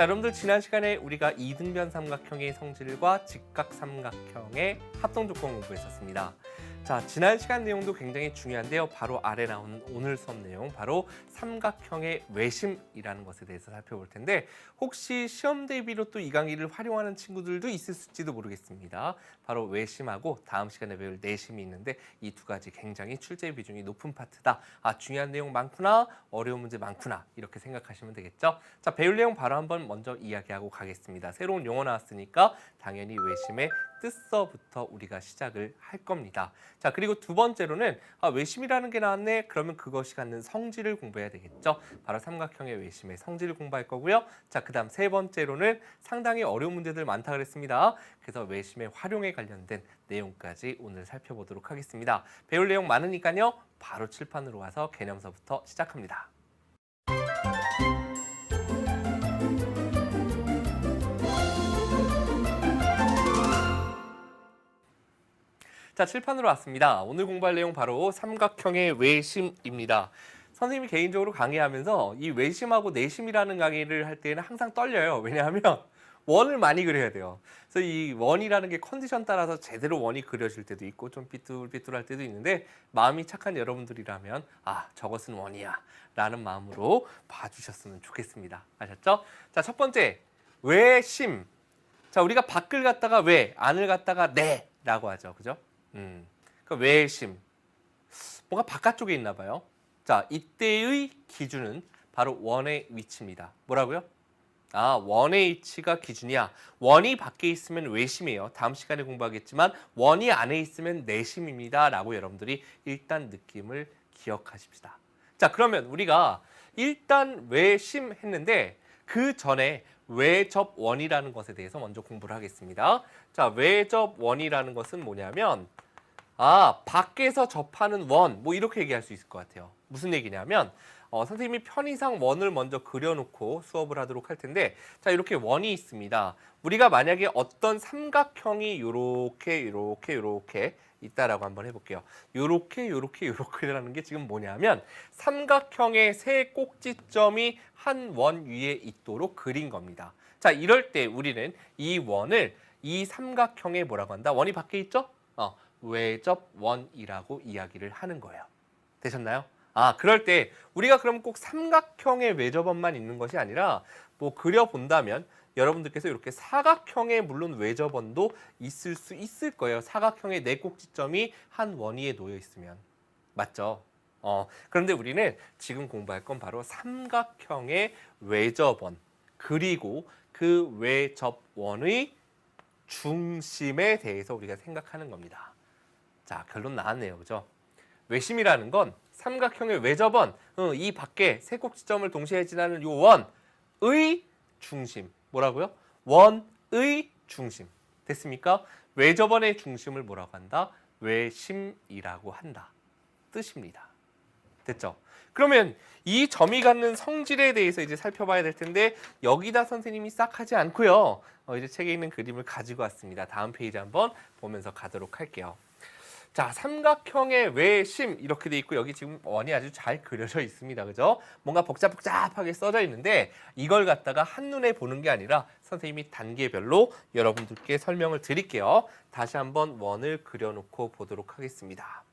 자, 여러분들 지난 시간에 우리가 이등변 삼각형의 성질과 직각 삼각형의 합동 조건 공부했었습니다. 자, 지난 시간 내용도 굉장히 중요한데요. 바로 아래 나온 오늘 수업 내용, 바로 삼각형의 외심이라는 것에 대해서 살펴볼 텐데, 혹시 시험 대비로 또 이 강의를 활용하는 친구들도 있을지도 모르겠습니다. 바로 외심하고 다음 시간에 배울 내심이 있는데, 이 두 가지 굉장히 출제 비중이 높은 파트다. 아, 중요한 내용 많구나, 어려운 문제 많구나, 이렇게 생각하시면 되겠죠. 자, 배울 내용 바로 한번 먼저 이야기하고 가겠습니다. 새로운 용어 나왔으니까 당연히 외심의 뜻서부터 우리가 시작을 할 겁니다. 자, 그리고 두 번째로는 외심이라는 게 나왔네. 그러면 그것이 갖는 성질을 공부해야 되겠죠. 바로 삼각형의 외심의 성질을 공부할 거고요. 자, 그다음 세 번째로는 상당히 어려운 문제들 많다 그랬습니다. 그래서 외심의 활용에 관련된 내용까지 오늘 살펴보도록 하겠습니다. 배울 내용 많으니까요. 바로 칠판으로 와서 개념서부터 시작합니다. 자, 칠판으로 왔습니다. 오늘 공부할 내용 바로 삼각형의 외심입니다. 선생님이 개인적으로 강의하면서 이 외심하고 내심이라는 강의를 할 때는 항상 떨려요. 왜냐하면 원을 많이 그려야 돼요. 그래서 이 원이라는 게 컨디션 따라서 제대로 원이 그려질 때도 있고 좀 삐뚤삐뚤할 때도 있는데, 마음이 착한 여러분들이라면 아, 저것은 원이야 라는 마음으로 봐주셨으면 좋겠습니다. 아셨죠? 자, 첫 번째, 외심. 자, 우리가 밖을 갖다가 외, 안을 갖다가 내라고 하죠. 그죠? 그러니까 외심. 뭔가 바깥쪽에 있나 봐요. 자, 이때의 기준은 바로 원의 위치입니다. 뭐라고요? 아, 원의 위치가 기준이야. 원이 밖에 있으면 외심이에요. 다음 시간에 공부하겠지만 원이 안에 있으면 내심입니다. 라고 여러분들이 일단 느낌을 기억하십시다. 자, 그러면 우리가 일단 외심 했는데 그 전에 외접원이라는 것에 대해서 먼저 공부를 하겠습니다. 자, 외접원이라는 것은 뭐냐면, 아, 밖에서 접하는 원, 뭐 이렇게 얘기할 수 있을 것 같아요. 무슨 얘기냐면 선생님이 편의상 원을 먼저 그려놓고 수업을 하도록 할 텐데, 자, 이렇게 원이 있습니다. 우리가 만약에 어떤 삼각형이 요렇게 있다라고 한번 해볼게요. 요렇게라는 게 지금 뭐냐면 삼각형의 세 꼭지점이 한 원 위에 있도록 그린 겁니다. 자, 이럴 때 우리는 이 원을 이 삼각형에 뭐라고 한다? 원이 밖에 있죠? 외접원이라고 이야기를 하는 거예요. 되셨나요? 아, 그럴 때 우리가 그럼 꼭 삼각형의 외접원만 있는 것이 아니라 뭐 그려본다면 여러분들께서 이렇게 사각형의 물론 외접원도 있을 수 있을 거예요. 사각형의 네 꼭지점이 한 원위에 놓여 있으면. 맞죠? 그런데 우리는 지금 공부할 건 바로 삼각형의 외접원, 그리고 그 외접원의 중심에 대해서 우리가 생각하는 겁니다. 자, 결론 나왔네요. 그죠? 외심이라는 건 삼각형의 외접원, 이 밖에 세 꼭지점을 동시에 지나는 요 원의 중심. 뭐라고요? 원의 중심. 됐습니까? 외접원의 중심을 뭐라고 한다? 외심이라고 한다. 뜻입니다. 됐죠? 그러면 이 점이 갖는 성질에 대해서 이제 살펴봐야 될 텐데, 여기다 선생님이 싹 하지 않고요. 이제 책에 있는 그림을 가지고 왔습니다. 다음 페이지 한번 보면서 가도록 할게요. 자, 삼각형의 외심 이렇게 돼 있고, 여기 지금 원이 아주 잘 그려져 있습니다. 그죠? 뭔가 복잡하게 써져 있는데, 이걸 갖다가 한눈에 보는 게 아니라 선생님이 단계별로 여러분들께 설명을 드릴게요. 다시 한번 원을 그려놓고 보도록 하겠습니다.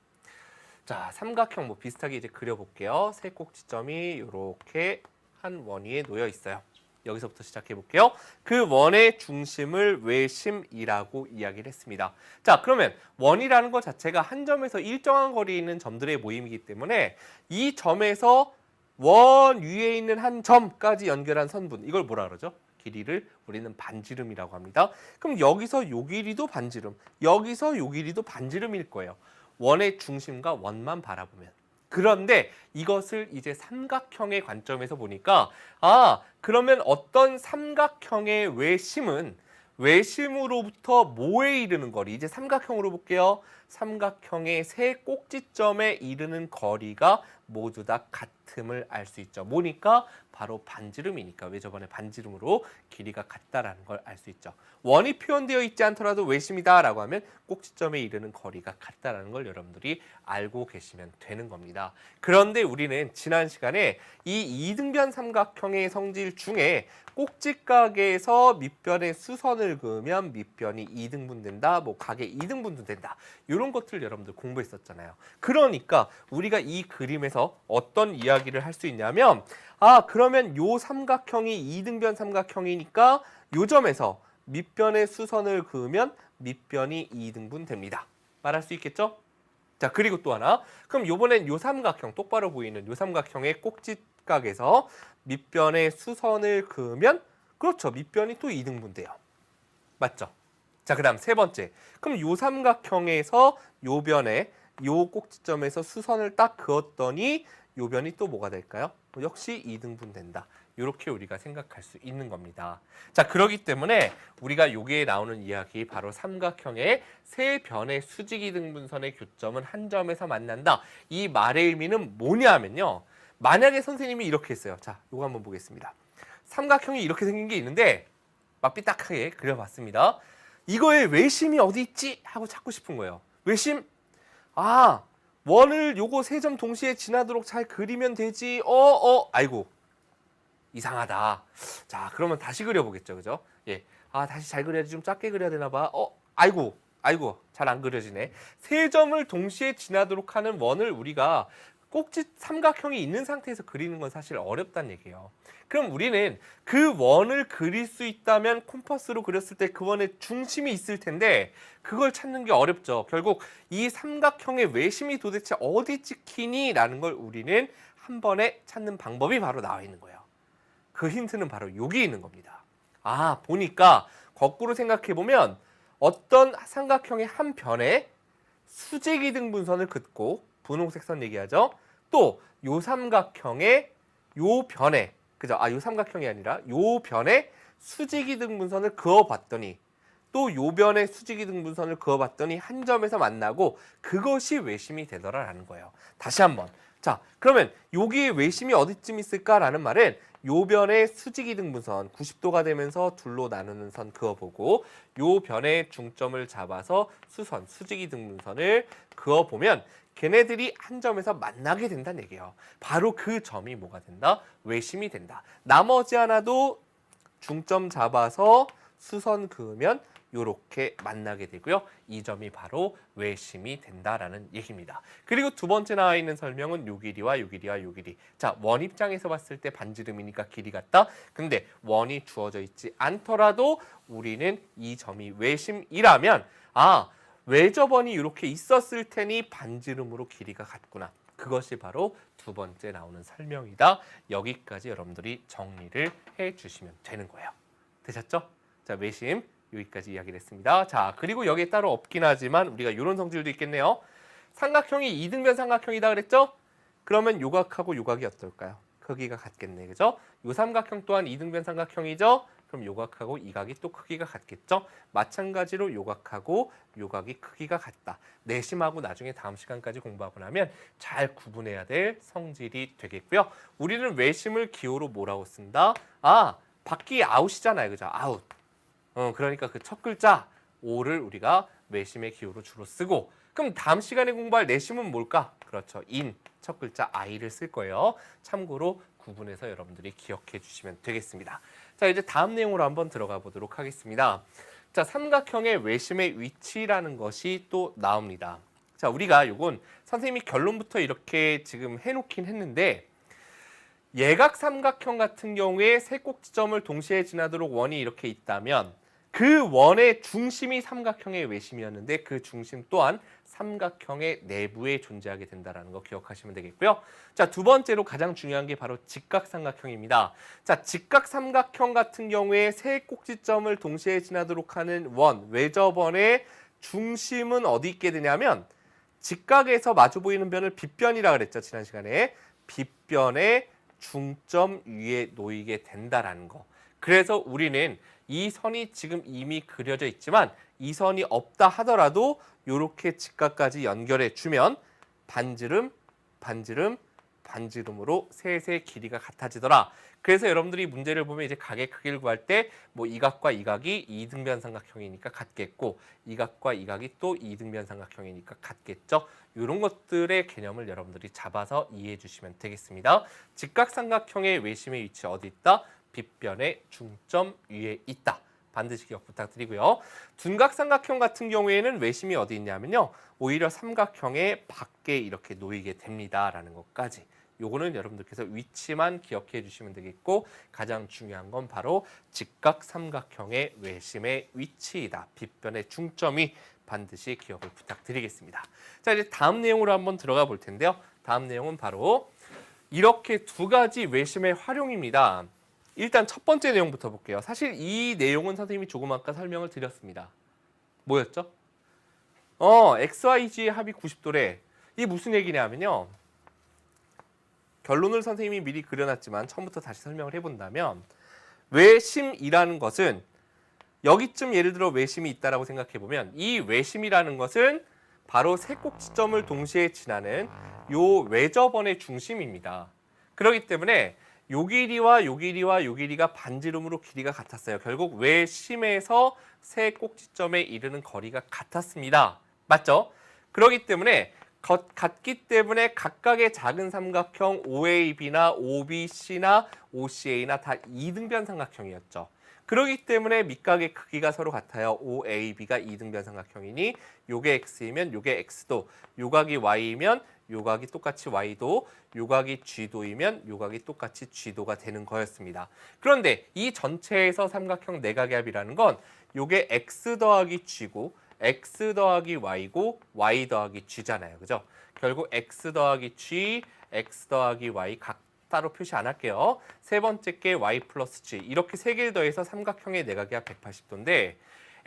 자, 삼각형 뭐 비슷하게 이제 그려볼게요. 세 꼭지점이 이렇게 한 원 위에 놓여 있어요. 여기서부터 시작해 볼게요. 그 원의 중심을 외심이라고 이야기를 했습니다. 자, 그러면 원이라는 것 자체가 한 점에서 일정한 거리에 있는 점들의 모임이기 때문에 이 점에서 원 위에 있는 한 점까지 연결한 선분, 이걸 뭐라 그러죠? 길이를 우리는 반지름이라고 합니다. 그럼 여기서 요 길이도 반지름, 여기서 요 길이도 반지름일 거예요. 원의 중심과 원만 바라보면. 그런데 이것을 이제 삼각형의 관점에서 보니까, 아, 그러면 어떤 삼각형의 외심은 외심으로부터 뭐에 이르는 거리, 이제 삼각형으로 볼게요. 삼각형의 세 꼭지점에 이르는 거리가 모두 다 같음을 알 수 있죠. 뭐니까? 바로 반지름이니까 외접원의 반지름으로 길이가 같다라는 걸 알 수 있죠. 원이 표현되어 있지 않더라도 외심이다라고 하면 꼭지점에 이르는 거리가 같다라는 걸 여러분들이 알고 계시면 되는 겁니다. 그런데 우리는 지난 시간에 이 이등변 삼각형의 성질 중에 꼭지각에서 밑변에 수선을 그으면 밑변이 2등분 된다, 뭐 각의 2등분도 된다. 이런 것들 여러분들 공부했었잖아요. 그러니까 우리가 이 그림에서 어떤 이야기를 할 수 있냐면 그러면 요 삼각형이 이등변 삼각형이니까 요 점에서 밑변에 수선을 그으면 밑변이 2등분 됩니다. 말할 수 있겠죠? 자, 그리고 또 하나. 그럼 요번엔 요 삼각형, 똑바로 보이는 요 삼각형의 꼭지각에서 밑변에 수선을 그으면 그렇죠. 밑변이 또 2등분 돼요. 맞죠? 자, 그 다음 세 번째. 그럼 요 삼각형에서 요 변에 요 꼭지점에서 수선을 딱 그었더니 요 변이 또 뭐가 될까요? 역시 2등분 된다. 이렇게 우리가 생각할 수 있는 겁니다. 자, 그렇기 때문에 우리가 여기에 나오는 이야기 바로 삼각형의 세 변의 수직이등분선의 교점은 한 점에서 만난다. 이 말의 의미는 뭐냐면요. 만약에 선생님이 이렇게 했어요. 자, 요거 한번 보겠습니다. 삼각형이 이렇게 생긴 게 있는데 막 삐딱하게 그려봤습니다. 이거의 외심이 어디 있지? 하고 찾고 싶은 거예요. 외심? 원을 요거 세 점 동시에 지나도록 잘 그리면 되지. 아이고. 이상하다. 자, 그러면 다시 그려보겠죠, 그죠? 예, 다시 잘 그려야지. 좀 작게 그려야 되나 봐. 아이고, 잘 안 그려지네. 세 점을 동시에 지나도록 하는 원을 우리가 꼭지 삼각형이 있는 상태에서 그리는 건 사실 어렵다는 얘기예요. 그럼 우리는 그 원을 그릴 수 있다면 콤파스로 그렸을 때 그 원의 중심이 있을 텐데 그걸 찾는 게 어렵죠. 결국 이 삼각형의 외심이 도대체 어디 찍히니? 라는 걸 우리는 한 번에 찾는 방법이 바로 나와 있는 거예요. 그 힌트는 바로 여기 있는 겁니다. 보니까 거꾸로 생각해보면 어떤 삼각형의 한 변에 수직이등분선을 긋고 분홍색 선 얘기하죠. 또 요 삼각형의 요 변에 그죠? 요 삼각형이 아니라 요 변에 수직이등분선을 그어봤더니 또 요 변에 수직이등분선을 그어봤더니 한 점에서 만나고 그것이 외심이 되더라라는 거예요. 다시 한번. 자, 그러면 여기에 외심이 어디쯤 있을까라는 말은 요 변의 수직이등분선 90도가 되면서 둘로 나누는 선 그어보고 요 변의 중점을 잡아서 수선 수직이등분선을 그어보면 걔네들이 한 점에서 만나게 된다는 얘기예요. 바로 그 점이 뭐가 된다? 외심이 된다. 나머지 하나도 중점 잡아서 수선 그으면 요렇게 만나게 되고요. 이 점이 바로 외심이 된다라는 얘기입니다. 그리고 두 번째 나와 있는 설명은 요 길이와 요 길이와 요 길이. 자, 원 입장에서 봤을 때 반지름이니까 길이 같다. 근데 원이 주어져 있지 않더라도 우리는 이 점이 외심이라면 외접원이 이렇게 있었을 테니 반지름으로 길이가 같구나. 그것이 바로 두 번째 나오는 설명이다. 여기까지 여러분들이 정리를 해주시면 되는 거예요. 되셨죠? 자, 외심 여기까지 이야기를 했습니다. 자, 그리고 여기에 따로 없긴 하지만 우리가 이런 성질도 있겠네요. 삼각형이 이등변 삼각형이다 그랬죠? 그러면 요각하고 요각이 어떨까요? 크기가 같겠네, 그죠? 요 삼각형 또한 이등변 삼각형이죠? 그럼 요각하고 이 각이 또 크기가 같겠죠? 마찬가지로 요각하고 요각이 크기가 같다. 내심하고 나중에 다음 시간까지 공부하고 나면 잘 구분해야 될 성질이 되겠고요. 우리는 외심을 기호로 뭐라고 쓴다? 바퀴 아웃이잖아요, 그죠? 아웃. 그러니까 그 첫 글자 오를 우리가 외심의 기호로 주로 쓰고 그럼 다음 시간에 공부할 내심은 뭘까? 그렇죠. 인, 첫 글자 I를 쓸 거예요. 참고로 구분해서 여러분들이 기억해 주시면 되겠습니다. 자, 이제 다음 내용으로 한번 들어가 보도록 하겠습니다. 자, 삼각형의 외심의 위치라는 것이 또 나옵니다. 자, 우리가 요건 선생님이 결론부터 이렇게 지금 해놓긴 했는데 예각 삼각형 같은 경우에 세 꼭지점을 동시에 지나도록 원이 이렇게 있다면 그 원의 중심이 삼각형의 외심이었는데 그 중심 또한 삼각형의 내부에 존재하게 된다는 거 기억하시면 되겠고요. 자, 두 번째로 가장 중요한 게 바로 직각삼각형입니다. 자, 직각삼각형 같은 경우에 세 꼭지점을 동시에 지나도록 하는 원, 외접원의 중심은 어디 있게 되냐면 직각에서 마주 보이는 변을 빗변이라 그랬죠. 지난 시간에. 빗변의 중점 위에 놓이게 된다라는 거. 그래서 우리는 이 선이 지금 이미 그려져 있지만 이 선이 없다 하더라도 이렇게 직각까지 연결해 주면 반지름, 반지름, 반지름으로 셋의 길이가 같아지더라. 그래서 여러분들이 문제를 보면 이제 각의 크기를 구할 때 뭐 이 각과 이 각이 이등변 삼각형이니까 같겠고 이 각과 이 각이 또 이등변 삼각형이니까 같겠죠. 이런 것들의 개념을 여러분들이 잡아서 이해해 주시면 되겠습니다. 직각삼각형의 외심의 위치 어디 있다? 빗변의 중점 위에 있다. 반드시 기억 부탁드리고요. 둔각삼각형 같은 경우에는 외심이 어디 있냐면요. 오히려 삼각형의 밖에 이렇게 놓이게 됩니다라는 것까지. 요거는 여러분들께서 위치만 기억해 주시면 되겠고 가장 중요한 건 바로 직각삼각형의 외심의 위치이다. 빗변의 중점이 반드시 기억을 부탁드리겠습니다. 자, 이제 다음 내용으로 한번 들어가 볼 텐데요. 다음 내용은 바로 이렇게 두 가지 외심의 활용입니다. 일단 첫 번째 내용부터 볼게요. 사실 이 내용은 선생님이 조금 아까 설명을 드렸습니다. 뭐였죠? XYG의 합이 90도래. 이게 무슨 얘기냐면요. 결론을 선생님이 미리 그려놨지만 처음부터 다시 설명을 해본다면 외심이라는 것은 여기쯤 예를 들어 외심이 있다라고 생각해보면 이 외심이라는 것은 바로 세 꼭지점을 동시에 지나는 요 외접원의 중심입니다. 그렇기 때문에 요 길이와 요 길이와 요 길이가 반지름으로 길이가 같았어요. 결국 외심에서 세 꼭지점에 이르는 거리가 같았습니다. 맞죠? 그렇기 때문에 같기 때문에 각각의 작은 삼각형 OAB나 OBC나 OCA나 다 이등변 삼각형이었죠. 그렇기 때문에 밑각의 크기가 서로 같아요. OAB가 이등변 삼각형이니 요게 X이면 요게 X도, 요각이 Y이면 요각이 똑같이 Y도, 요각이 G도이면 요각이 똑같이 G도가 되는 거였습니다. 그런데 이 전체에서 삼각형 내각의 합이라는 건 요게 X 더하기 G고 X 더하기 Y고 Y 더하기 G잖아요. 그죠? 결국 X 더하기 G, X 더하기 Y 각 따로 표시 안 할게요. 세 번째 게 Y 플러스 G. 이렇게 세 개를 더해서 삼각형의 내각의 합 180도인데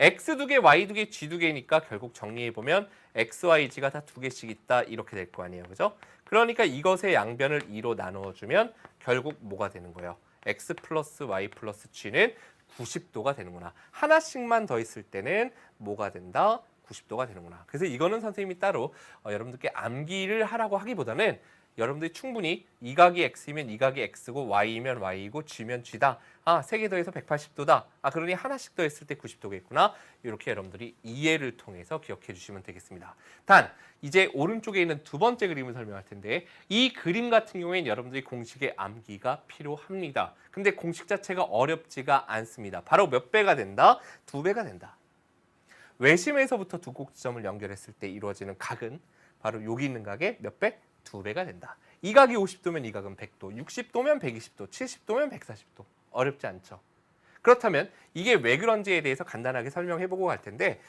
X 두 개, Y 두 개, G 두 개니까 결국 정리해보면 X, Y, G가 다 두 개씩 있다 이렇게 될 거 아니에요. 그죠? 그러니까 이것의 양변을 2로 나누어주면 결국 뭐가 되는 거예요? X 플러스 Y 플러스 G는 90도가 되는구나. 하나씩만 더 있을 때는 뭐가 된다? 90도가 되는구나. 그래서 이거는 선생님이 따로 여러분들께 암기를 하라고 하기보다는 여러분들이 충분히 이 각이 X이면 이 각이 X고 Y이면 Y이고 G면 G다. 세 개 더해서 180도다. 그러니 하나씩 더했을 때 90도겠구나. 이렇게 여러분들이 이해를 통해서 기억해 주시면 되겠습니다. 단, 이제 오른쪽에 있는 두 번째 그림을 설명할 텐데 이 그림 같은 경우에는 여러분들이 공식의 암기가 필요합니다. 근데 공식 자체가 어렵지가 않습니다. 바로 몇 배가 된다? 2배가 된다. 외심에서부터 두 꼭지점을 연결했을 때 이루어지는 각은 바로 여기 있는 각의 몇 배? 2배가 된다. 이 각이 50도면 이 각은 100도, 60도면 120도, 70도면 140도. 어렵지 않죠. 그렇다면 이게 왜 그런지에 대해서 간단하게 설명해보고 갈 텐데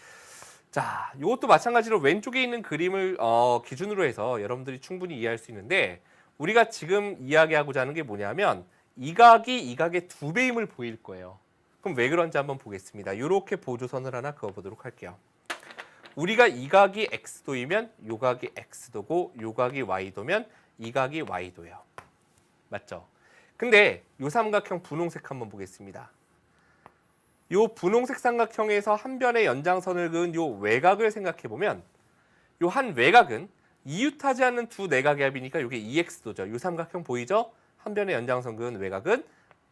자, 이것도 마찬가지로 왼쪽에 있는 그림을 기준으로 해서 여러분들이 충분히 이해할 수 있는데 우리가 지금 이야기하고자 하는 게 뭐냐면 이 각이 이 각의 2배임을 보일 거예요. 그럼 왜 그런지 한번 보겠습니다. 이렇게 보조선을 하나 그어보도록 할게요. 우리가 이 각이 X도이면 요 각이 X도고 요 각이 Y도면 이 각이 Y도예요. 맞죠? 근데 요 삼각형 분홍색 한번 보겠습니다. 요 분홍색 삼각형에서 한 변의 연장선을 그은 요 외곽을 생각해 보면 요 한 외곽은 이웃하지 않는 두 내각의 합이니까 요게 EX도죠. 요 삼각형 보이죠? 한 변의 연장선 그은 외곽은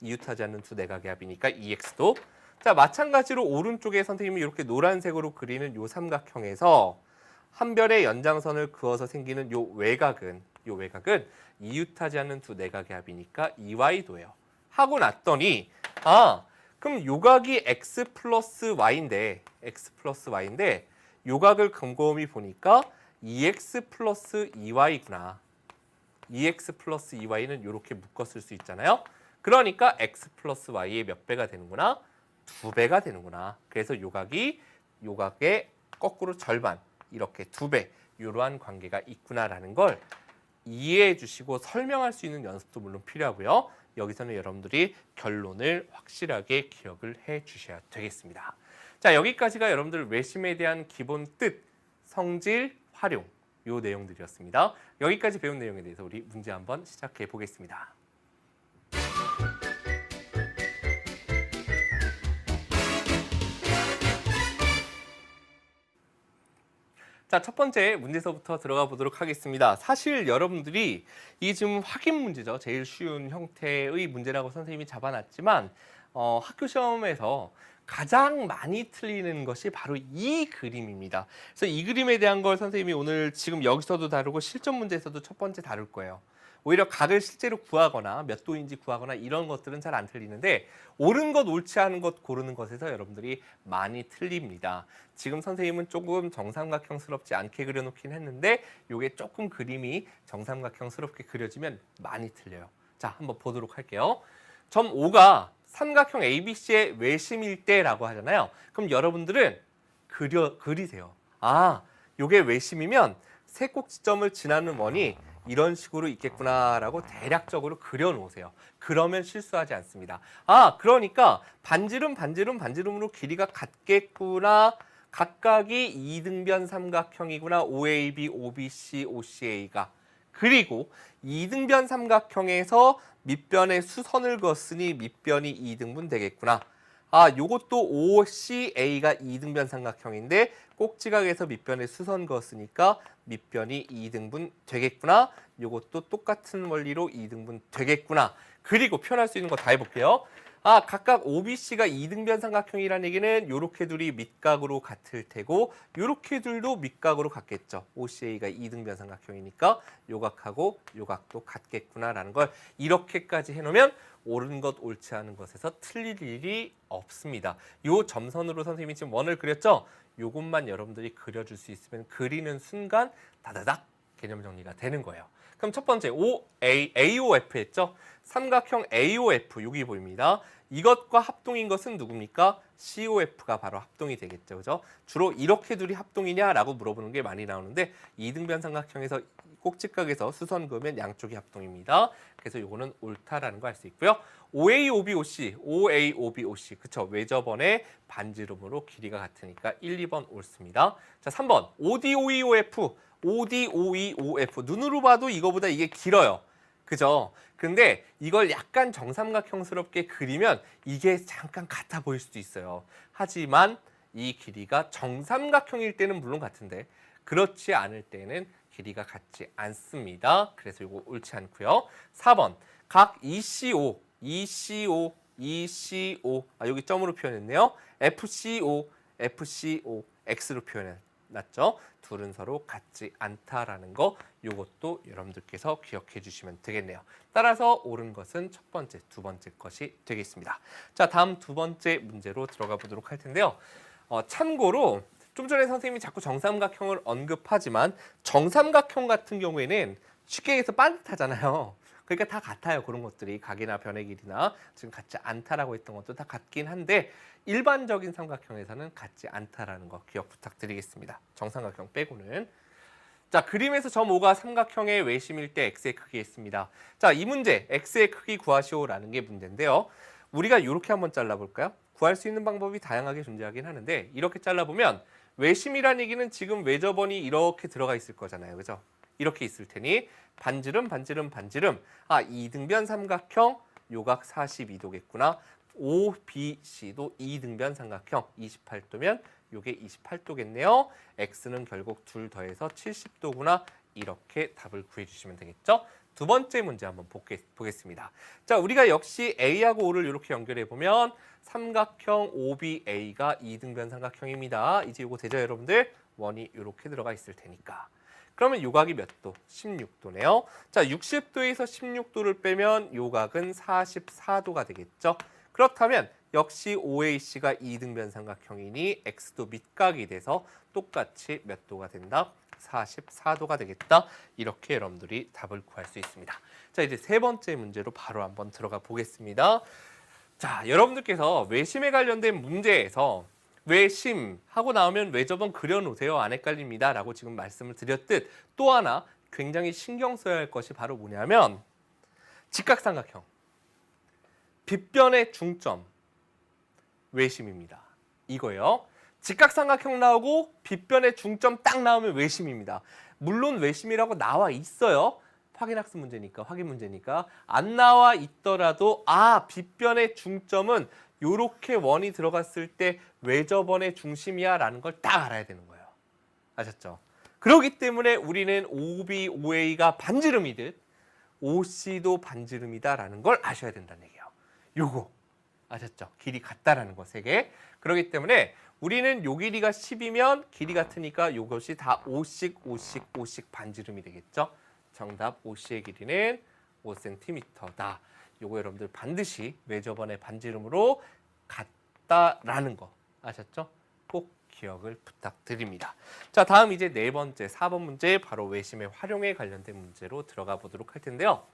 이웃하지 않는 두 내각의 합이니까 EX도. 자, 마찬가지로 오른쪽에 선생님이 이렇게 노란색으로 그리는 요 삼각형에서 한 변의 연장선을 그어서 생기는 요 외곽은 이웃하지 않는 두 내각의 합이니까 EY도예요. 하고 났더니 그럼 요 각이 X 플러스 Y인데 요 각을 곰곰이 보니까 EX 플러스 EY구나. EX 플러스 EY는 이렇게 묶었을 수 있잖아요. 그러니까 X 플러스 Y의 몇 배가 되는구나? 2배가 되는구나. 그래서 요 각의 거꾸로 절반, 이렇게 2배, 이러한 관계가 있구나라는 걸 이해해 주시고 설명할 수 있는 연습도 물론 필요하고요. 여기서는 여러분들이 결론을 확실하게 기억을 해 주셔야 되겠습니다. 자, 여기까지가 여러분들 외심에 대한 기본 뜻, 성질, 활용 요 내용들이었습니다. 여기까지 배운 내용에 대해서 우리 문제 한번 시작해 보겠습니다. 자, 첫 번째 문제서부터 들어가 보도록 하겠습니다. 사실 여러분들이 이 지금 확인 문제죠. 제일 쉬운 형태의 문제라고 선생님이 잡아놨지만 학교 시험에서 가장 많이 틀리는 것이 바로 이 그림입니다. 그래서 이 그림에 대한 걸 선생님이 오늘 지금 여기서도 다루고 실전 문제에서도 첫 번째 다룰 거예요. 오히려 각을 실제로 구하거나 몇 도인지 구하거나 이런 것들은 잘 안 틀리는데 옳은 것, 옳지 않은 것 고르는 것에서 여러분들이 많이 틀립니다. 지금 선생님은 조금 정삼각형스럽지 않게 그려놓긴 했는데 이게 조금 그림이 정삼각형스럽게 그려지면 많이 틀려요. 자, 한번 보도록 할게요. 점 5가 삼각형 ABC의 외심일 때라고 하잖아요. 그럼 여러분들은 그리세요. 아, 이게 외심이면 세 꼭지점을 지나는 원이 이런 식으로 있겠구나라고 대략적으로 그려놓으세요. 그러면 실수하지 않습니다. 아, 그러니까 반지름으로 길이가 같겠구나. 각각이 2등변 삼각형이구나. OAB, OBC, OCA가. 그리고 2등변 삼각형에서 밑변에 수선을 그었으니 밑변이 2등분 되겠구나. 아, 요것도 OCA가 2등변 삼각형인데 꼭지각에서 밑변에 수선 그었으니까 밑변이 2등분 되겠구나. 요것도 똑같은 원리로 2등분 되겠구나. 그리고 표현할 수 있는 거 다 해볼게요. 아, 각각 OBC가 2등변 삼각형이라는 얘기는 요렇게 둘이 밑각으로 같을 테고 요렇게 둘도 밑각으로 같겠죠. OCA가 2등변 삼각형이니까 요각하고 요각도 같겠구나라는 걸 이렇게까지 해놓으면 옳은 것, 옳지 않은 것에서 틀릴 일이 없습니다. 요 점선으로 선생님이 지금 원을 그렸죠? 요것만 여러분들이 그려줄 수 있으면 그리는 순간 다다닥 개념 정리가 되는 거예요. 그럼 첫 번째 AOF 했죠? 삼각형 AOF 여기 보입니다. 이것과 합동인 것은 누굽니까? COF가 바로 합동이 되겠죠. 그죠? 주로 이렇게 둘이 합동이냐라고 물어보는 게 많이 나오는데 2등변 삼각형에서 꼭지각에서 수선 그으면 양쪽이 합동입니다. 그래서 요거는 옳다라는 거 알 수 있고요. OAOBOC, OAOBOC. 그쵸? 외접원의 반지름으로 길이가 같으니까 1, 2번 옳습니다. 자, 3번 ODOEOF, ODOEOF. 눈으로 봐도 이거보다 이게 길어요. 그죠? 근데 이걸 약간 정삼각형스럽게 그리면 이게 잠깐 같아 보일 수도 있어요. 하지만 이 길이가 정삼각형일 때는 물론 같은데 그렇지 않을 때는 길이가 같지 않습니다. 그래서 이거 옳지 않고요. 4번 각 ECO, ECO, ECO 여기 점으로 표현했네요. FCO, FCO, X로 표현해놨죠. 둘은 서로 같지 않다라는 거 이것도 여러분들께서 기억해 주시면 되겠네요. 따라서 옳은 것은 첫 번째, 두 번째 것이 되겠습니다. 자, 다음 두 번째 문제로 들어가 보도록 할 텐데요. 참고로 좀 전에 선생님이 자꾸 정삼각형을 언급하지만 정삼각형 같은 경우에는 쉽게 얘기해서 반듯하잖아요. 그러니까 다 같아요. 그런 것들이 각이나 변의 길이나 지금 같지 않다라고 했던 것도 다 같긴 한데 일반적인 삼각형에서는 같지 않다라는 거 기억 부탁드리겠습니다. 정삼각형 빼고는. 자, 그림에서 점 5가 삼각형의 외심일 때 x의 크기 했습니다. 자, 이 문제 x의 크기 구하시오라는 게 문제인데요. 우리가 이렇게 한번 잘라볼까요? 구할 수 있는 방법이 다양하게 존재하긴 하는데 이렇게 잘라보면 외심이라는 얘기는 지금 외접원이 이렇게 들어가 있을 거잖아요. 그죠? 이렇게 있을 테니 반지름, 반지름, 반지름. 아, 2등변 삼각형 요각 42도겠구나. OBC도 2등변 삼각형 28도면 요게 28도겠네요. X는 결국 둘 더해서 70도구나. 이렇게 답을 구해주시면 되겠죠. 두 번째 문제 한번 보겠습니다. 자, 우리가 역시 A하고 O를 이렇게 연결해보면 삼각형 OBA가 2등변 삼각형입니다. 이제 요거 되죠, 여러분들? 원이 이렇게 들어가 있을 테니까. 그러면 요각이 몇 도? 16도네요. 자, 60도에서 16도를 빼면 요각은 44도가 되겠죠. 그렇다면 역시 OAC가 2등변 삼각형이니 X도 밑각이 돼서 똑같이 몇 도가 된다? 44도가 되겠다. 이렇게 여러분들이 답을 구할 수 있습니다. 자, 이제 세 번째 문제로 바로 한번 들어가 보겠습니다. 자, 여러분들께서 외심에 관련된 문제에서 외심 하고 나오면 외접원 그려놓으세요. 안 헷갈립니다. 라고 지금 말씀을 드렸듯 또 하나 굉장히 신경 써야 할 것이 바로 뭐냐면 직각삼각형, 빗변의 중점, 외심입니다. 이거예요. 직각삼각형 나오고 빗변의 중점 딱 나오면 외심입니다. 물론 외심이라고 나와 있어요. 확인학습 문제니까, 확인 문제니까. 안 나와 있더라도 빗변의 중점은 요렇게 원이 들어갔을 때 외접원의 중심이야 라는 걸 딱 알아야 되는 거예요. 아셨죠? 그렇기 때문에 우리는 OB, OA가 반지름이듯 OC도 반지름이다라는 걸 아셔야 된다는 얘기예요. 요거 아셨죠? 길이 같다라는 거 3개. 그렇기 때문에 우리는 요 길이가 10이면 길이 같으니까 요것이 다 5씩 반지름이 되겠죠? 정답 OC의 길이는 5cm다. 요거 여러분들 반드시 외접원의 반지름으로 같다라는 거 아셨죠? 꼭 기억을 부탁드립니다. 자, 다음 이제 4번째, 4번 문제 바로 외심의 활용에 관련된 문제로 들어가 보도록 할 텐데요.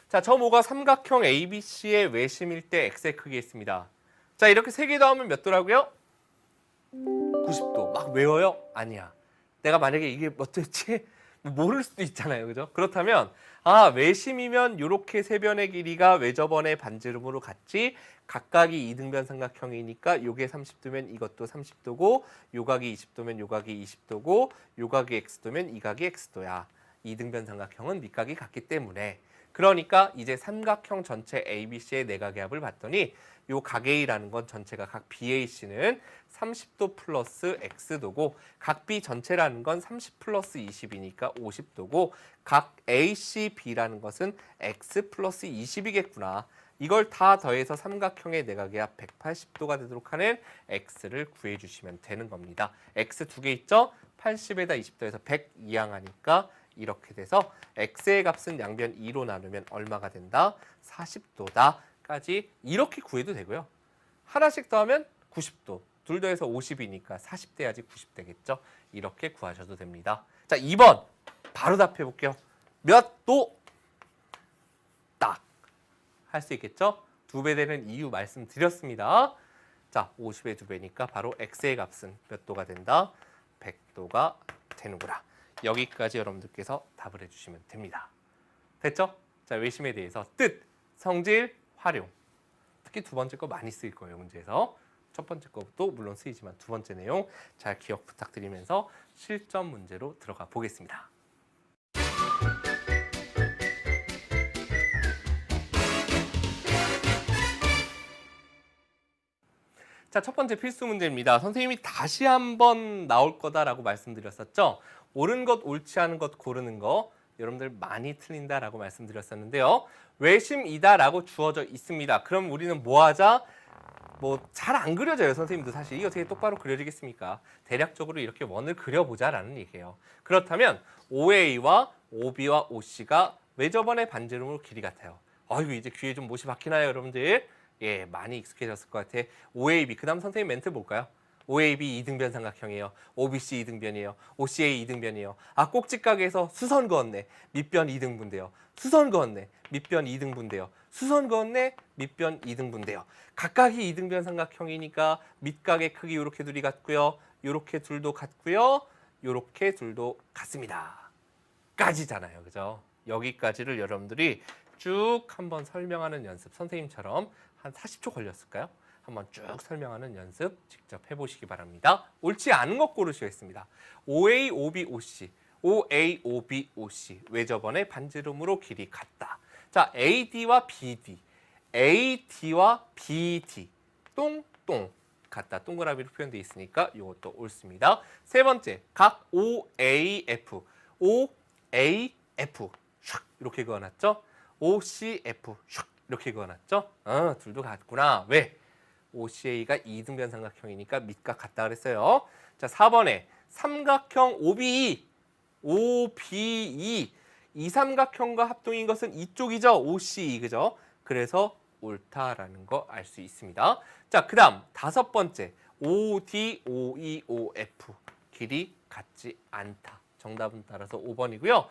자, 저 모가 삼각형 ABC의 외심일 때 x의 크기 있습니다. 자, 이렇게 3개 더하면 몇 도라고요? 90도. 막 외워요? 아니야. 내가 만약에 이게 어떨지 모를 수도 있잖아요. 그죠? 그렇다면 외심이면 이렇게 세 변의 길이가 외접원의 반지름으로 같지 각각이 이등변 삼각형이니까 요게 30도면 이것도 30도고 요각이 20도면 요각이 20도고 요각이 x도면 이 각이 x도야. 이등변 삼각형은 밑각이 같기 때문에 그러니까 이제 삼각형 전체 ABC의 내각의 합을 봤더니 요 각 A라는 건 전체가 각 BAC는 30도 플러스 X도고 각 B 전체라는 건 30 플러스 20이니까 50도고 각 ACB라는 것은 X 플러스 20이겠구나. 이걸 다 더해서 삼각형의 내각의 합 180도가 되도록 하는 X를 구해주시면 되는 겁니다. X 2개 있죠? 80에다 20도에서 100 이항하니까 이렇게 돼서 x의 값은 양변 2로 나누면 얼마가 된다? 40도다 까지 이렇게 구해도 되고요. 하나씩 더하면 90도, 둘 더해서 50이니까 40 돼야지 90 되겠죠? 이렇게 구하셔도 됩니다. 자, 2번 바로 답해 볼게요. 몇 도? 딱 할 수 있겠죠? 2배 되는 이유 말씀드렸습니다. 자, 50의 2배니까 바로 x의 값은 몇 도가 된다? 100도가 되는구나. 여기까지 여러분들께서 답을 해주시면 됩니다. 됐죠? 자, 외심에 대해서 뜻, 성질, 활용. 특히 2번째 거 많이 쓰일 거예요, 문제에서. 첫 번째 거도 물론 쓰이지만 2번째 내용 잘 기억 부탁드리면서 실전 문제로 들어가 보겠습니다. 자, 첫 번째 필수 문제입니다. 선생님이 다시 한번 나올 거다라고 말씀드렸었죠. 옳은 것, 옳지 않은 것 고르는 거 여러분들 많이 틀린다라고 말씀드렸었는데요. 외심이다라고 주어져 있습니다. 그럼 우리는 뭐 하자? 뭐 잘 안 그려져요, 선생님도 사실. 이게 어떻게 똑바로 그려지겠습니까? 대략적으로 이렇게 원을 그려보자라는 얘기예요. 그렇다면 OA와 OB와 OC가 외접원의 반지름으로 길이 같아요. 아이고, 이제 귀에 좀 못이 박히나요, 여러분들? 예, 많이 익숙해졌을 것 같아. OAB, 그 다음 선생님 멘트 볼까요? OAB 이등변 삼각형이에요. OBC 이등변이에요. OCA 이등변이에요. 꼭지각에서 수선 그었네. 밑변 이등분돼요. 수선 그었네. 밑변 이등분돼요. 수선 그었네. 밑변 이등분돼요. 각각이 이등변 삼각형이니까 밑각의 크기 이렇게 둘이 같고요. 이렇게 둘도 같고요. 이렇게 둘도 같습니다. 까지잖아요. 그죠? 여기까지를 여러분들이 쭉 한번 설명하는 연습, 선생님처럼 한 40초 걸렸을까요? 한번 쭉 설명하는 연습 직접 해보시기 바랍니다. 옳지 않은 것 고르시겠습니다. OA, OB, OC, OA, OB, OC 외접원의 반지름으로 길이 같다. 자, AD와 BD, AD와 BD 똥똥 같다. 동그라미로 표현되어 있으니까 이것도 옳습니다. 세 번째, 각 OAF, OAF 샥 이렇게 그어놨죠? OCF 샥 이렇게 그어놨죠? 둘도 같구나. 왜? OCA가 이등변 삼각형이니까 밑각 같다 그랬어요. 자, 4번에 삼각형 OBE, OBE 이 삼각형과 합동인 것은 이쪽이죠. OCE, 그죠? 그래서 옳다라는 거 알 수 있습니다. 자, 그 다음 5번째 OD, OE, OF 길이 같지 않다. 정답은 따라서 5번이고요.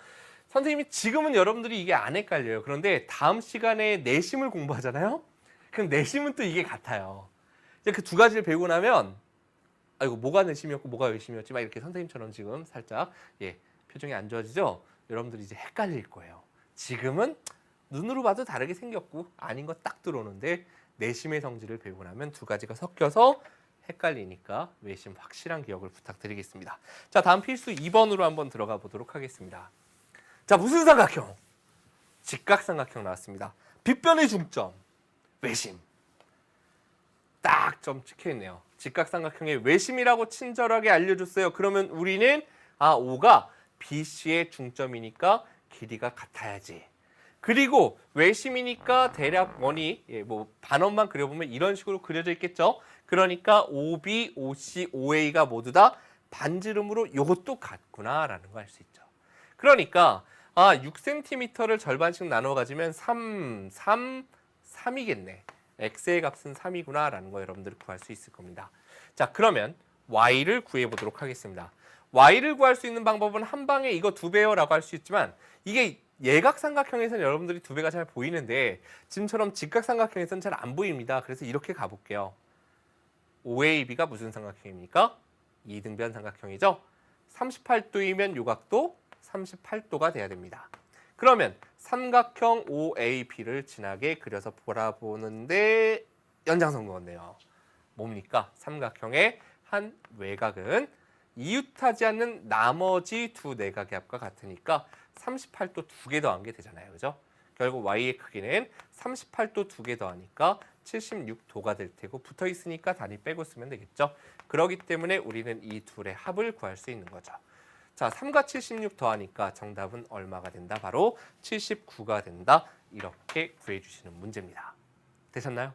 선생님이 지금은 여러분들이 이게 안 헷갈려요. 그런데 다음 시간에 내심을 공부하잖아요. 그럼 내심은 또 이게 같아요. 이제 그 두 가지를 배우고 나면 이거 뭐가 내심이었고 뭐가 외심이었지 막 이렇게 선생님처럼 지금 살짝 표정이 안 좋아지죠? 여러분들이 이제 헷갈릴 거예요. 지금은 눈으로 봐도 다르게 생겼고 아닌 거 딱 들어오는데 내심의 성질을 배우고 나면 두 가지가 섞여서 헷갈리니까 외심 확실한 기억을 부탁드리겠습니다. 자, 다음 필수 2번으로 한번 들어가 보도록 하겠습니다. 자, 무슨 삼각형? 직각삼각형 나왔습니다. 빗변의 중점, 외심. 딱 점 찍혀있네요. 직각삼각형의 외심이라고 친절하게 알려줬어요. 그러면 우리는 아, O가 BC의 중점이니까 길이가 같아야지. 그리고 외심이니까 대략 원이 뭐 반원만 그려보면 이런 식으로 그려져 있겠죠. 그러니까 OB, OC, OA가 모두 다 반지름으로 이것도 같구나라는 걸 알 수 있죠. 그러니까 6cm를 절반씩 나눠 가지면 3이겠네. x의 값은 3이구나라는 거 여러분들이 구할 수 있을 겁니다. 자, 그러면 y를 구해보도록 하겠습니다. y를 구할 수 있는 방법은 한 방에 이거 2배요라고 할 수 있지만 이게 예각삼각형에서는 여러분들이 2배가 잘 보이는데 지금처럼 직각삼각형에서는 잘 안 보입니다. 그래서 이렇게 가볼게요. OAB가 무슨 삼각형입니까? 이등변 삼각형이죠. 38도이면 요각도 38도가 돼야 됩니다. 그러면 삼각형 OAB를 진하게 그려서 바라보는데 연장선 그었네요. 뭡니까? 삼각형의 한 외곽은 이웃하지 않는 나머지 두 내각의 합과 같으니까 38도 2개 더한 게 되잖아요. 그죠? 결국 y의 크기는 38도 2개 더하니까 76도가 될 테고 붙어 있으니까 단위 빼고 쓰면 되겠죠. 그렇기 때문에 우리는 이 둘의 합을 구할 수 있는 거죠. 자, 3과 76 더하니까 정답은 얼마가 된다? 바로 79가 된다. 이렇게 구해주시는 문제입니다. 되셨나요?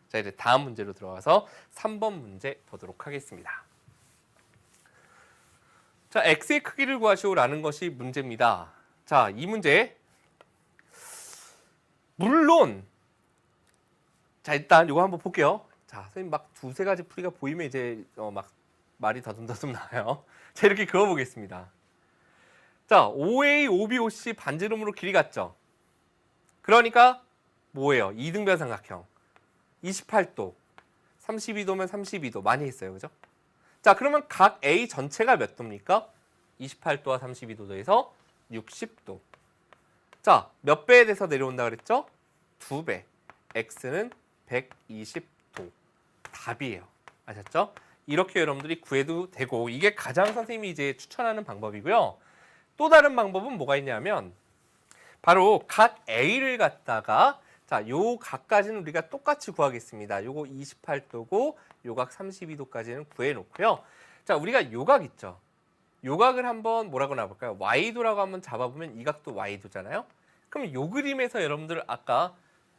자, 이제 다음 문제로 들어가서 3번 문제 보도록 하겠습니다. 자, x의 크기를 구하시오라는 것이 문제입니다. 자, 이 문제 물론 자, 일단 이거 한번 볼게요. 자, 선생님 막 2-3가지 풀이가 보이면 이제 막 말이 더듬더듬 나와요. 자, 이렇게 그어보겠습니다. 자, OA, OB, OC 반지름으로 길이 같죠? 그러니까 뭐예요? 이등변 삼각형. 28도, 32도면 32도 많이 했어요. 그죠? 자, 그러면 각 A 전체가 몇 도입니까? 28도와 32도 더해서 60도. 자, 몇 배에 대해서 내려온다 그랬죠? 2배. X는 120도. 답이에요. 아셨죠? 이렇게 여러분들이 구해도 되고 이게 가장 선생님이 이제 추천하는 방법이고요. 또 다른 방법은 뭐가 있냐면 바로 각 A를 갖다가 자, 요 각까지는 우리가 똑같이 구하겠습니다. 요거 28도고 요각 32도까지는 구해 놓고요. 자, 우리가 요각 있죠. 요각을 한번 뭐라고 나볼까요? Y도라고 한번 잡아보면 이 각도 Y도잖아요. 그럼 요 그림에서 여러분들 아까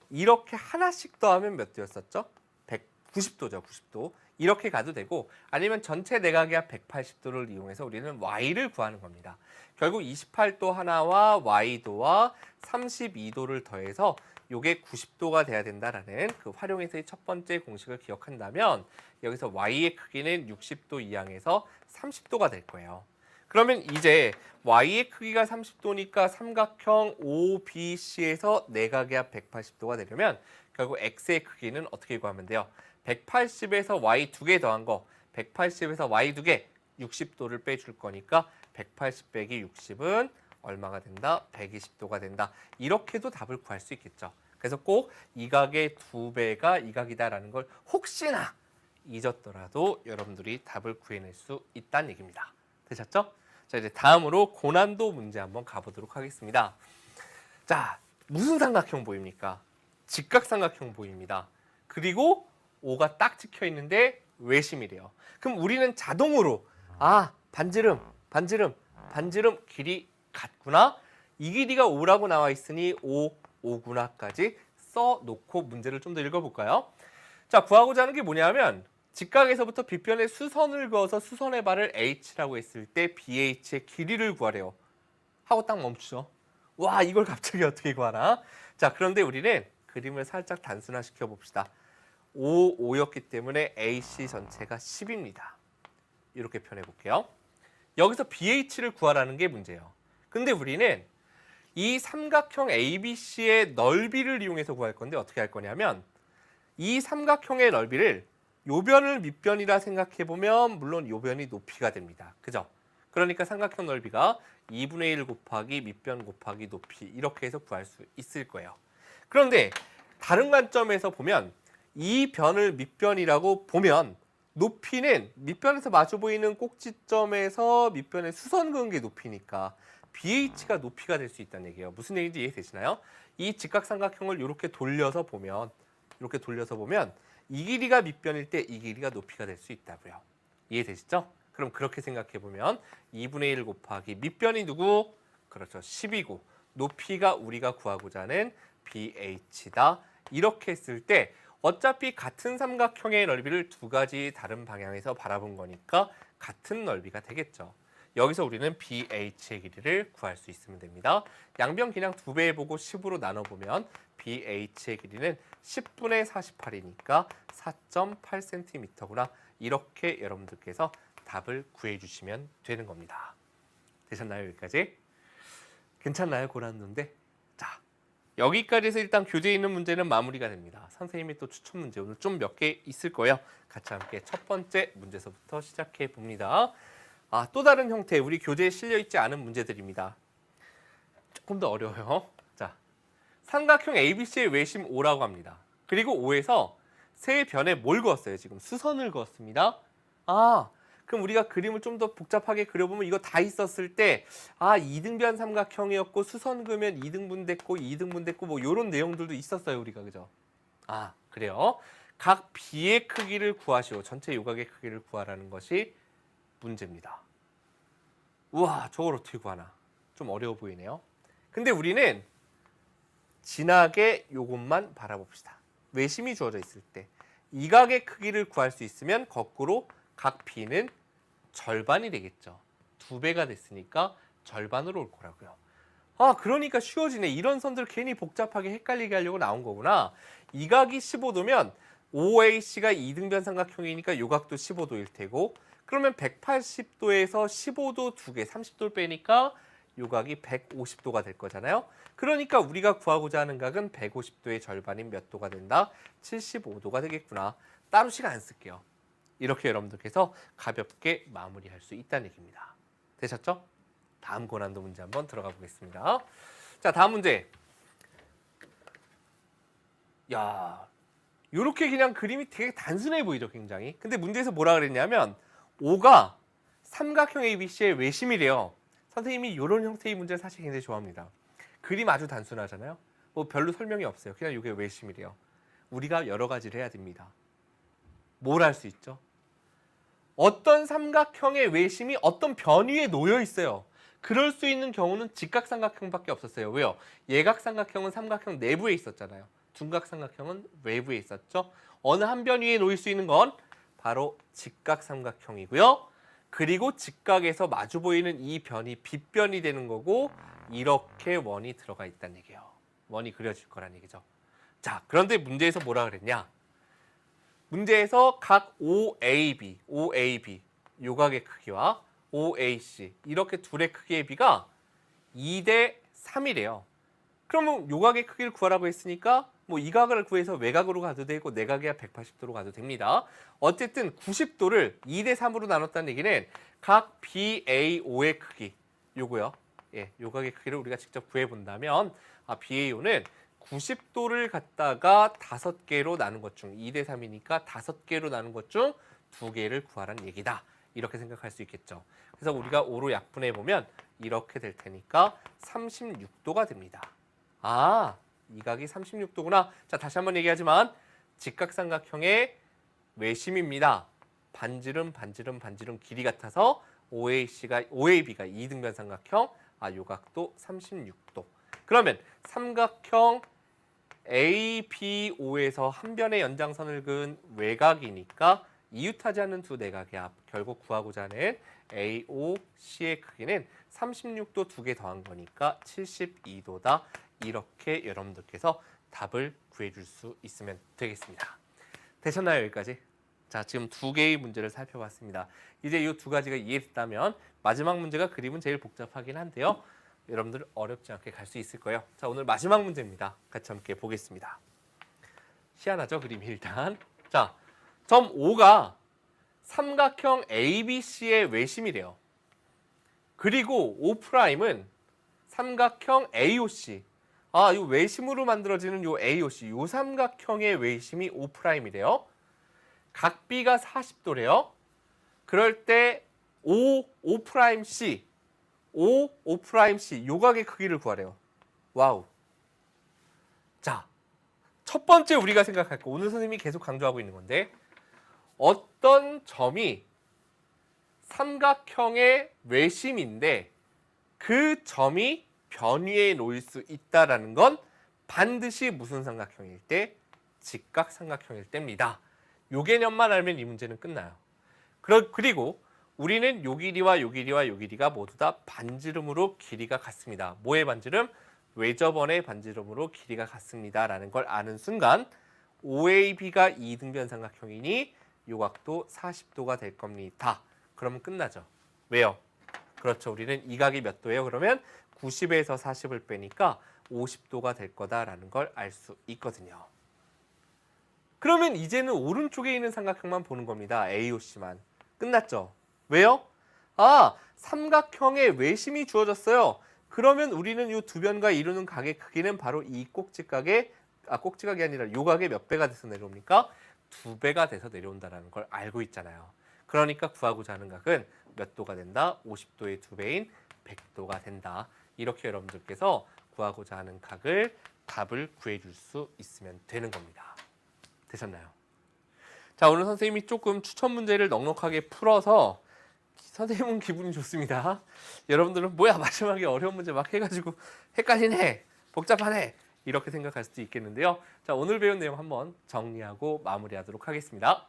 이렇게 하나씩 더하면 몇 도였었죠? 190도죠. 90도. 이렇게 가도 되고 아니면 전체 내각의 합 180도를 이용해서 우리는 Y를 구하는 겁니다. 결국 28도 하나와 Y도와 32도를 더해서 요게 90도가 돼야 된다라는 그 활용에서의 첫 번째 공식을 기억한다면 여기서 Y의 크기는 60도 이항에서 30도가 될 거예요. 그러면 이제 Y의 크기가 30도니까 삼각형 OBC에서 내각의 합 180도가 되려면 결국 X의 크기는 어떻게 구하면 돼요? 180에서 Y 2개 더한 거 180에서 Y 2개 60도를 빼줄 거니까 180 빼기 60은 얼마가 된다? 120도가 된다. 이렇게도 답을 구할 수 있겠죠. 그래서 꼭 이 각의 2배가 이 각이다라는 걸 혹시나 잊었더라도 여러분들이 답을 구해낼 수 있다는 얘기입니다. 되셨죠? 자, 이제 다음으로 고난도 문제 한번 가보도록 하겠습니다. 자, 무슨 삼각형 보입니까? 직각삼각형 보입니다. 그리고 O가 딱 찍혀 있는데 외심이래요. 그럼 우리는 자동으로 반지름 길이 같구나. 이 길이가 5라고 나와 있으니 5구나까지 써놓고 문제를 좀 더 읽어볼까요? 자, 구하고자 하는 게 뭐냐면 직각에서부터 빗변에 수선을 그어서 수선의 발을 H라고 했을 때 BH의 길이를 구하래요. 하고 딱 멈추죠. 와, 이걸 갑자기 어떻게 구하나? 자, 그런데 우리는 그림을 살짝 단순화시켜 봅시다. 5였기 때문에 AC 전체가 10입니다. 이렇게 표현해 볼게요. 여기서 BH를 구하라는 게 문제예요. 근데 우리는 이 삼각형 ABC의 넓이를 이용해서 구할 건데 어떻게 할 거냐면 이 삼각형의 넓이를 요변을 밑변이라 생각해 보면 물론 요변이 높이가 됩니다. 그죠? 그러니까 삼각형 넓이가 2분의 1 곱하기 밑변 곱하기 높이 이렇게 해서 구할 수 있을 거예요. 그런데 다른 관점에서 보면 이 변을 밑변이라고 보면 높이는 밑변에서 마주 보이는 꼭지점에서 밑변에 수선 그은 게 높이니까 BH가 높이가 될 수 있다는 얘기예요. 무슨 얘기인지 이해되시나요? 이 직각삼각형을 이렇게 돌려서 보면 이 길이가 밑변일 때 이 길이가 높이가 될 수 있다고요. 이해되시죠? 그럼 그렇게 생각해 보면 2분의 1 곱하기 밑변이 누구? 그렇죠. 10이고 높이가 우리가 구하고자 하는 BH다. 이렇게 했을 때 어차피 같은 삼각형의 넓이를 두 가지 다른 방향에서 바라본 거니까 같은 넓이가 되겠죠. 여기서 우리는 BH의 길이를 구할 수 있으면 됩니다. 양변 그냥 2배 해보고 10으로 나눠보면 BH의 길이는 10분의 48이니까 4.8cm구나. 이렇게 여러분들께서 답을 구해주시면 되는 겁니다. 되셨나요? 여기까지? 괜찮나요? 고난도인데? 자, 여기까지 해서 일단 교재에 있는 문제는 마무리가 됩니다. 선생님이 또 추천 문제 오늘 좀 몇 개 있을 거예요. 같이 함께 첫 번째 문제서부터 시작해 봅니다. 또 다른 형태, 우리 교재에 실려있지 않은 문제들입니다. 조금 더 어려워요. 자, 삼각형 ABC의 외심 O라고 합니다. 그리고 O에서 세 변에 뭘 그었어요? 지금 수선을 그었습니다. 그럼 우리가 그림을 좀 더 복잡하게 그려보면 이거 다 있었을 때 2등변 삼각형이었고 수선 그으면 2등분 됐고 2등분 됐고 뭐 이런 내용들도 있었어요. 우리가 그죠? 그래요. 각 B의 크기를 구하시오. 전체 요각의 크기를 구하라는 것이 문제입니다. 우와, 저걸 어떻게 구하나? 좀 어려워 보이네요. 근데 우리는 진하게 요것만 바라봅시다. 외심이 주어져 있을 때 이 각의 크기를 구할 수 있으면 거꾸로 각 B는 절반이 되겠죠. 2배가 됐으니까 절반으로 올 거라고요. 그러니까 쉬워지네. 이런 선들 괜히 복잡하게 헷갈리게 하려고 나온 거구나. 이 각이 15도면 OAC가 2등변 삼각형이니까 요각도 15도일 테고 그러면 180도에서 15도 2개, 30도를 빼니까 요각이 150도가 될 거잖아요. 그러니까 우리가 구하고자 하는 각은 150도의 절반인 몇 도가 된다? 75도가 되겠구나. 따로 시간 안 쓸게요. 이렇게 여러분들께서 가볍게 마무리할 수 있다는 얘기입니다. 되셨죠? 다음 고난도 문제 한번 들어가 보겠습니다. 자, 다음 문제. 야, 요렇게 그냥 그림이 되게 단순해 보이죠, 굉장히. 근데 문제에서 뭐라 그랬냐면 O가 삼각형 ABC의 외심이래요. 선생님이 이런 형태의 문제를 사실 굉장히 좋아합니다. 그림 아주 단순하잖아요. 뭐 별로 설명이 없어요. 그냥 이게 외심이래요. 우리가 여러 가지를 해야 됩니다. 뭘 할 수 있죠? 어떤 삼각형의 외심이 어떤 변 위에 놓여 있어요. 그럴 수 있는 경우는 직각삼각형밖에 없었어요. 왜요? 예각삼각형은 삼각형 내부에 있었잖아요. 둔각삼각형은 외부에 있었죠. 어느 한 변 위에 놓일 수 있는 건 바로 직각삼각형이고요. 그리고 직각에서 마주 보이는 이 변이 빗변이 되는 거고 이렇게 원이 들어가 있다는 얘기예요. 원이 그려질 거란 얘기죠. 자, 그런데 문제에서 뭐라 그랬냐? 문제에서 각 OAB 요각의 크기와 OAC 이렇게 둘의 크기의 비가 2대 3이래요. 그러면 요각의 크기를 구하라고 했으니까 뭐 이 각을 구해서 외각으로 가도 되고 내각이야 180도로 가도 됩니다. 어쨌든 90도를 2대 3으로 나눴다는 얘기는 각 BAO의 크기 요거요. 요각의 크기를 우리가 직접 구해본다면 BAO는 90도를 갖다가 5개로 나눈 것 중 2대 3이니까 5개로 나눈 것 중 2개를 구하라는 얘기다. 이렇게 생각할 수 있겠죠. 그래서 우리가 5로 약분해 보면 이렇게 될 테니까 36도가 됩니다. 이 각이 36도구나. 자, 다시 한번 얘기하지만 직각삼각형의 외심입니다. 반지름 길이 같아서 OAB가 2등변 삼각형, 요각도 36도. 그러면 삼각형 ABO에서 한 변의 연장선을 그은 외곽이니까 이웃하지 않는 두 내각의 합, 결국 구하고자 하는 AOC의 크기는 36도 2개 더한 거니까 72도다. 이렇게 여러분들께서 답을 구해줄 수 있으면 되겠습니다. 되셨나요, 여기까지? 자, 지금 2개의 문제를 살펴봤습니다. 이제 이 2가지가 이해됐다면 마지막 문제가 그림은 제일 복잡하긴 한데요. 여러분들 어렵지 않게 갈 수 있을 거예요. 자, 오늘 마지막 문제입니다. 같이 함께 보겠습니다. 희한하죠, 그림이 일단. 자, 점 O가 삼각형 ABC의 외심이래요. 그리고 O'은 삼각형 AOC. 이 외심으로 만들어지는 요 AOC, 요 삼각형의 외심이 O'이래요. 각 B가 40도래요. 그럴 때 OC, OC, 요각의 크기를 구하래요. 와우. 자, 첫 번째 우리가 생각할 거, 오늘 선생님이 계속 강조하고 있는 건데 어떤 점이 삼각형의 외심인데 그 점이 변위에 놓일 수 있다라는 건 반드시 무슨 삼각형일 때? 직각삼각형일 때입니다. 요 개념만 알면 이 문제는 끝나요. 그리고 우리는 요 길이와 요 길이와 요 길이가 모두 다 반지름으로 길이가 같습니다. 뭐의 반지름? 외접원의 반지름으로 길이가 같습니다. 라는 걸 아는 순간 OAB가 이등변 삼각형이니 요 각도 40도가 될 겁니다. 그러면 끝나죠. 왜요? 그렇죠. 우리는 이 각이 몇 도예요? 그러면 90에서 40을 빼니까 50도가 될 거다라는 걸 알 수 있거든요. 그러면 이제는 오른쪽에 있는 삼각형만 보는 겁니다. AOC만. 끝났죠? 왜요? 삼각형의 외심이 주어졌어요. 그러면 우리는 이 두 변과 이루는 각의 크기는 바로 이 꼭지각의 꼭지각이 아니라 요 각의 몇 배가 돼서 내려옵니까? 2배가 돼서 내려온다는 걸 알고 있잖아요. 그러니까 구하고자 하는 각은 몇 도가 된다? 50도의 2배인 100도가 된다. 이렇게 여러분들께서 구하고자 하는 각을 답을 구해줄 수 있으면 되는 겁니다. 되셨나요? 자, 오늘 선생님이 조금 추천 문제를 넉넉하게 풀어서 선생님은 기분이 좋습니다. 여러분들은 뭐야 마지막에 어려운 문제 막 해가지고 헷갈리네, 복잡하네 이렇게 생각할 수도 있겠는데요. 자, 오늘 배운 내용 한번 정리하고 마무리하도록 하겠습니다.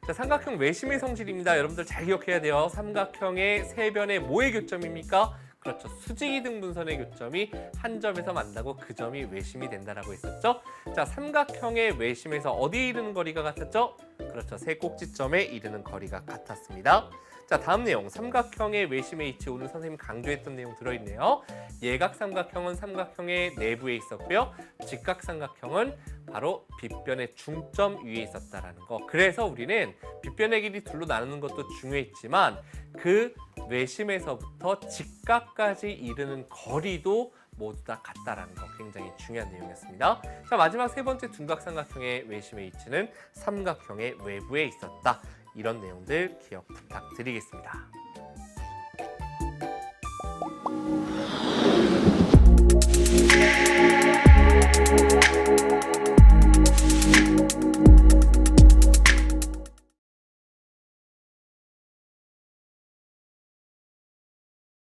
자, 삼각형 외심의 성질입니다. 여러분들 잘 기억해야 돼요. 삼각형의 세 변의 뭐의 교점입니까? 그렇죠. 수직이등분선의 교점이 한 점에서 만나고 그 점이 외심이 된다라고 했었죠. 자, 삼각형의 외심에서 어디에 이르는 거리가 같았죠? 그렇죠. 세 꼭지점에 이르는 거리가 같았습니다. 자, 다음 내용. 삼각형의 외심의 위치, 오늘 선생님 강조했던 내용 들어있네요. 예각삼각형은 삼각형의 내부에 있었고요. 직각삼각형은 바로 빗변의 중점 위에 있었다라는 거. 그래서 우리는 빗변의 길이 둘로 나누는 것도 중요했지만 그 외심에서부터 직각까지 이르는 거리도 모두 다 같다라는 거 굉장히 중요한 내용이었습니다. 자, 마지막 세 번째 둔각삼각형의 외심의 위치는 삼각형의 외부에 있었다. 이런 내용들 기억 부탁드리겠습니다.